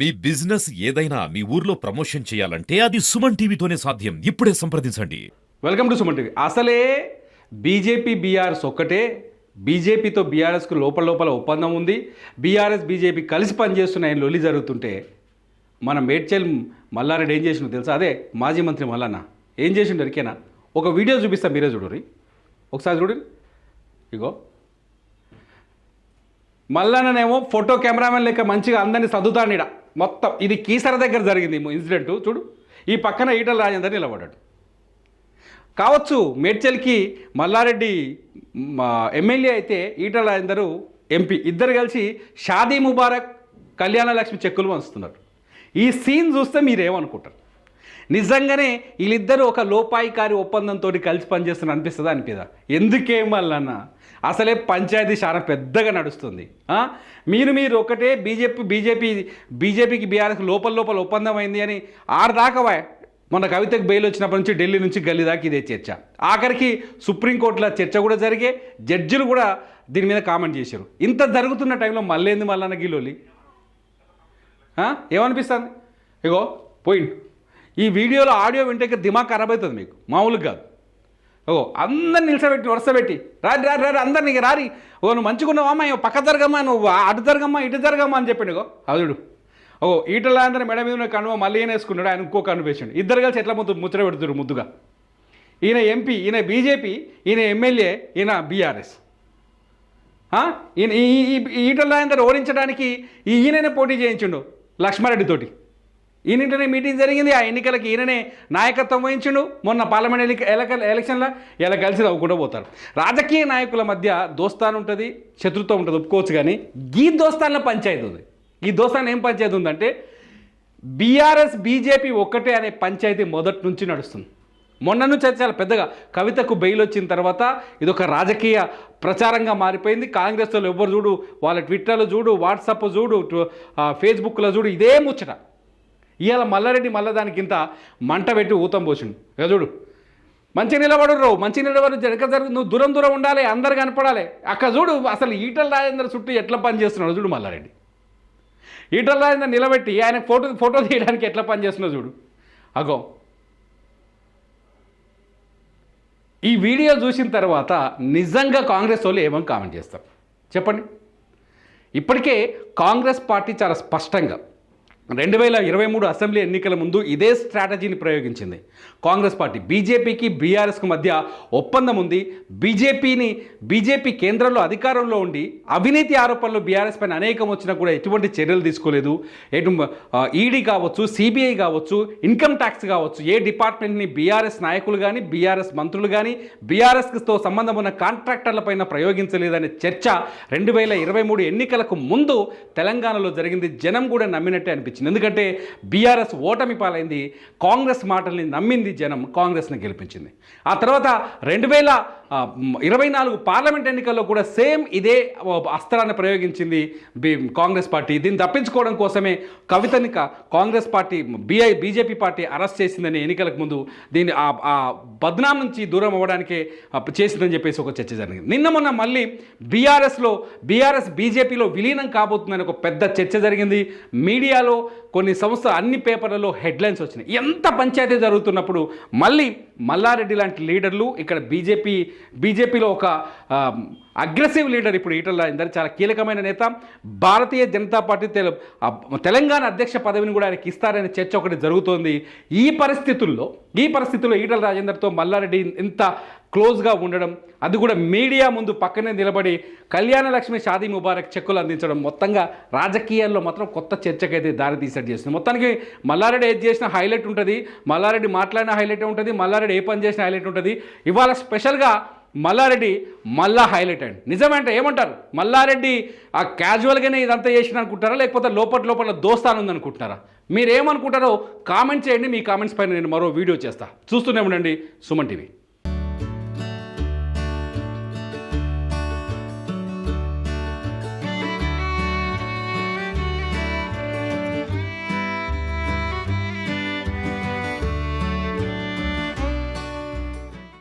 మీ business ఏదైనా మీ ఊర్లో promotion చేయాలంటే అది సుమన్ టీవీతోనే సాధ్యం. ఇప్పుడే సంప్రదించండి. Welcome to Suman TV. అసలే బీజేపీ బీఆర్ఎస్ ఒక్కటే. బీజేపీతో బీఆర్ఎస్కు లోపల ఒప్పందం ఉంది. బీఆర్ఎస్ బీజేపీ కలిసి పనిచేస్తున్నాయని లొల్లి జరుగుతుంటే మన మేడ్చల్ మల్లారెడ్డి ఏం చేసిండో తెలుసా? అదే మాజీ మంత్రి మల్లన్న ఏం చేసిండు ఎరికేనా? ఒక వీడియో చూపిస్తా, మీరే చూడరి. ఒకసారి చూడండి. ఇగో మల్లన్ననేమో ఫోటో కెమెరామెన్ లెక్క మంచిగా అందరినీ సర్దుతాడు. ఈడ మొత్తం ఇది కీసర దగ్గర జరిగింది ఇన్సిడెంట్. చూడు, ఈ పక్కన ఈటల రాజేందర్ నిలబడ్డాడు. కావచ్చు మేడ్చల్కి మల్లారెడ్డి ఎమ్మెల్యే అయితే ఈటల రాజేందర్ ఎంపీ, ఇద్దరు కలిసి షాదీ ముబారక్ కళ్యాణ లక్ష్మి చెక్కులు పంచుతున్నారు. ఈ సీన్ చూస్తే మీరేమనుకుంటారు? నిజంగానే వీళ్ళిద్దరూ ఒక లోపాయికారి ఒప్పందంతో కలిసి పనిచేస్తున్నారు అనిపిస్తుందా? అనిపిదా? ఎందుకేం వల్లన్న అసలే పంచాయతీ చాలా పెద్దగా నడుస్తుంది. మీరు ఒకటే బీజేపీకి బీఆర్ఎస్ లోపల ఒప్పందం అయింది అని దాకా మొన్న కవితకు బెయిల్ వచ్చినప్పటి నుంచి ఢిల్లీ నుంచి గల్లీ దాకా ఇదే చర్చ. ఆఖరికి సుప్రీంకోర్టులో చర్చ కూడా జరిగే, జడ్జిలు కూడా దీని మీద కామెంట్ చేశారు. ఇంత జరుగుతున్న టైంలో మళ్ళీ మళ్ళన్న గిలోలి ఏమనిపిస్తుంది? ఇగో పోయింది. ఈ వీడియోలో ఆడియో వింటే దిమాగ్ ఖరాబ్ అవుతుంది మీకు, మామూలుగా కాదు. అందరిని నిలిచబెట్టి వరుసపెట్టి రారి అందరినీ రారి. నువ్వు మంచిగున్నావా అమ్మా, పక్క జరగమ్మా, నువ్వు అటు జరగమ్మా ఇటు జరగమ్మా అని చెప్పాడు. అదుడు ఈటల అందరూ మెడ మీద ఉన్న కనువ మళ్ళీ ఈయన వేసుకున్నాడు, ఆయన ఇంకో కన్ను వేసాడు. ఇద్దరు కలిసి ఎట్లా ముచ్చట పెడుతున్నారు ముద్దుగా. ఈయన ఎంపీ, ఈయన బీజేపీ, ఈయన ఎమ్మెల్యే, ఈయన బీఆర్ఎస్. ఈయన ఈటల అందరూ ఓడించడానికి ఈయననే పోటీ చేయించిండు లక్ష్మారెడ్డితోటి. ఈయనంటనే మీటింగ్ జరిగింది. ఆ ఎన్నికలకి ఈయననే నాయకత్వం వహించిండు. మొన్న పార్లమెంట్ ఎలక్షన్లో ఇలా కలిసి నవ్వుకుంటూ పోతారు. రాజకీయ నాయకుల మధ్య దోస్తాను ఉంటుంది, శత్రుత్వం ఉంటుంది, ఒప్పుకోవచ్చు. కానీ ఈ దోస్తాన్లో పంచాయతీ ఉంది. ఈ దోస్తాన్ ఏం పంచాయతీ ఉందంటే బీఆర్ఎస్ బీజేపీ ఒక్కటే అనే పంచాయతీ మొదటి నుంచి నడుస్తుంది. మొన్న నుంచి చాలా పెద్దగా కవితకు బెయిల్ వచ్చిన తర్వాత ఇదొక రాజకీయ ప్రచారంగా మారిపోయింది. కాంగ్రెస్ వాళ్ళు ఎవ్వరు చూడు, వాళ్ళ ట్విట్టర్లో చూడు, వాట్సాప్ చూడు, ఫేస్బుక్లో చూడు, ఇదే ముచ్చట. ఇవాళ మల్లారెడ్డి దానికి ఇంత మంట పెట్టి ఊతం పోసిండు. ఇక చూడు, మంచిగా నిలబడు, మంచిగా నిలబడు, జరగ నువ్వు దూరం ఉండాలి, అందరు కనపడాలి. అక్కడ చూడు అసలు ఈటల రాజేందర్ చుట్టూ ఎట్లా పని చేస్తున్నాడు చూడు మల్లారెడ్డి. ఈటల రాజేందర్ నిలబెట్టి ఆయన ఫోటో తీయడానికి ఎట్లా పని చేస్తున్నాడు చూడు. అగో ఈ వీడియో చూసిన తర్వాత నిజంగా కాంగ్రెస్ వాళ్ళు ఏమని కామెంట్ చేస్తారు చెప్పండి? ఇప్పటికే కాంగ్రెస్ పార్టీ చాలా స్పష్టంగా 2023 అసెంబ్లీ ఎన్నికల ముందు ఇదే స్ట్రాటజీని ప్రయోగించింది. కాంగ్రెస్ పార్టీ బీజేపీకి బీఆర్ఎస్కు మధ్య ఒప్పందం ఉంది. బీజేపీ కేంద్రంలో అధికారంలో ఉండి అవినీతి ఆరోపణలు బీఆర్ఎస్ పైన అనేకం వచ్చినా కూడా ఎటువంటి చర్యలు తీసుకోలేదు. ఈడీ కావచ్చు, సిబిఐ కావచ్చు, ఇన్కమ్ ట్యాక్స్ కావచ్చు, ఏ డిపార్ట్మెంట్ని బీఆర్ఎస్ నాయకులు కానీ బీఆర్ఎస్ మంత్రులు కానీ బీఆర్ఎస్తో సంబంధం ఉన్న కాంట్రాక్టర్లపైన ప్రయోగించలేదనే చర్చ 2023 ఎన్నికలకు ముందు తెలంగాణలో జరిగింది. జనం కూడా నమ్మినట్టే అనిపించింది. ఎందుకంటే బీఆర్ఎస్ ఓటమి పాలైంది, కాంగ్రెస్ మాటల్ని నమ్మింది జనం, కాంగ్రెస్ని గెలిపించింది. ఆ తర్వాత 2024 పార్లమెంట్ ఎన్నికల్లో కూడా సేమ్ ఇదే అస్త్రాన్ని ప్రయోగించింది కాంగ్రెస్ పార్టీ. దీన్ని తప్పించుకోవడం కోసమే కవితని Congress party BJP party arrest చేసిందని ఎన్నికలకు ముందు దీన్ని ఆ బద్నాం నుంచి దూరం అవ్వడానికే చేసిందని చెప్పేసి ఒక చర్చ జరిగింది. నిన్న మొన్న మళ్ళీ బీఆర్ఎస్ బీజేపీలో విలీనం కాబోతుందని ఒక పెద్ద చర్చ జరిగింది. మీడియాలో కొన్ని సంస్థలు అన్ని పేపర్లలో హెడ్లైన్స్ వచ్చినాయి. ఎంత పంచాయతీ జరుగుతున్నప్పుడు మళ్ళీ మల్లారెడ్డి లాంటి లీడర్లు ఇక్కడ బీజేపీలో ఒక అగ్రెసివ్ లీడర్ ఇప్పుడు ఈటల రాజేందర్, చాలా కీలకమైన నేత, భారతీయ జనతా పార్టీ తెలంగాణ అధ్యక్ష పదవిని కూడా ఆయనకి ఇస్తారనే చర్చ ఒకటి జరుగుతోంది. ఈ పరిస్థితుల్లో ఈటల రాజేందర్తో మల్లారెడ్డి ఇంత క్లోజ్గా ఉండడం, అది కూడా మీడియా ముందు పక్కనే నిలబడి కళ్యాణ లక్ష్మి షాదీ ముబారక్ చెక్కులు అందించడం మొత్తంగా రాజకీయాల్లో మాత్రం కొత్త చర్చకైతే దారి తీసేట్టు చేస్తుంది. మొత్తానికి మల్లారెడ్డి ఏది చేసినా హైలైట్ ఉంటుంది, మల్లారెడ్డి మాట్లాడిన హైలైట్ ఉంటుంది, మల్లారెడ్డి ఏ పని చేసినా హైలైట్ ఉంటుంది. ఇవాళ స్పెషల్గా మల్లారెడ్డి హైలైట్ అండి. నిజమంటే ఏమంటారు? మల్లారెడ్డి క్యాజువల్గానే ఇదంతా చేసిన అనుకుంటారా, లేకపోతే లోపల దోస్తాను ఉందనుకుంటున్నారా? మీరేమనుకుంటారో కామెంట్ చేయండి. మీ కామెంట్స్ పైన నేను మరో వీడియో చేస్తా. చూస్తూనే ఉండండి సుమన్ టీవీ.